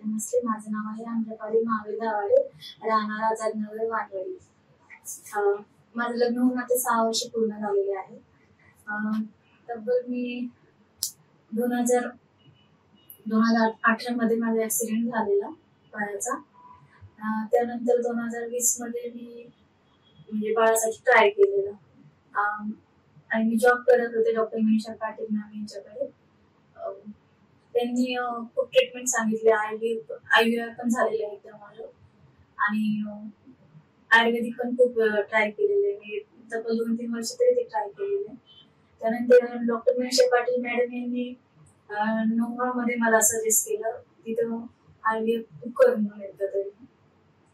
नमस्ते, माझं नाव आहे आम्रपाली महावीर गावाडे, राहणार आझादनगर वानवडी. माझं लग्न होऊन आता 6 वर्ष पूर्ण झालेले आहे. तब्बल मी 2018 मध्ये माझा ऍक्सिडेंट झालेला पायाचा. त्यानंतर 2020 मध्ये मी म्हणजे बाळासाठी ट्राय केलेलं आणि मी जॉब करत होते डॉक्टर मनीषा पाटील मॅम यांच्याकडे. त्यांनी खूप ट्रीटमेंट सांगितले, IVF पण झालेले आहे एकदा माझं, आणि आयुर्वेदिक पण खूप ट्राय केलेले. मी तब्बल 2-3 वर्ष तरी ते ट्राय केलेले. त्यानंतर डॉक्टर मनीषा पाटील मॅडम यांनी नोव्हा मध्ये मला सजेस्ट केलं, तिथं IVF कर म्हणून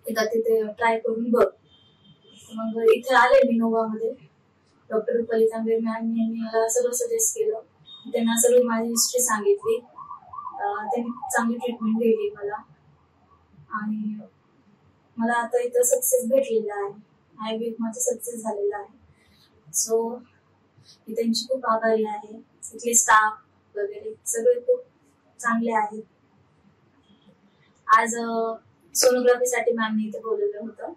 एकदा तिथे ट्राय करून बघ. मग इथे आले मी नोव्हा मध्ये. डॉक्टर रुपाली तांबे मॅम यांनी मला सगळं सजेस्ट केलं. त्यांना सगळी माझी हिस्ट्री सांगितली. त्यांनी चांगली ट्रीटमेंट दिली मला, आणि मला आता इथं सक्सेस भेटलेला आहे. IVF माझं सक्सेस झालेला आहे. सो मी त्यांची खूप आभारी आहे. इथले स्टाफ वगैरे सगळे खूप चांगले आहेत. आज सोनोग्राफीसाठी मॅमने इथे बोलवलं होतं.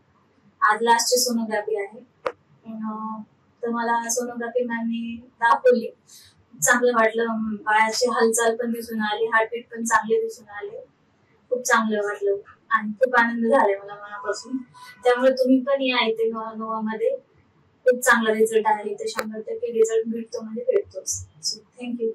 आज लास्टची सोनोग्राफी आहे. तर मला सोनोग्राफी मॅमने दाखवली. चांगलं वाटलं. बाळाची हालचाल पण दिसून आली, हार्टबीट पण चांगले दिसून आले. खूप चांगलं वाटलं आणि खूप आनंद झालाय मला मनापासून. त्यामुळे तुम्ही पण या इथे नोव्हा मध्ये. खूप चांगला रिझल्ट आहे. इथे 100% रिझल्ट भेटतो म्हणजे भेटतोच. So thank you.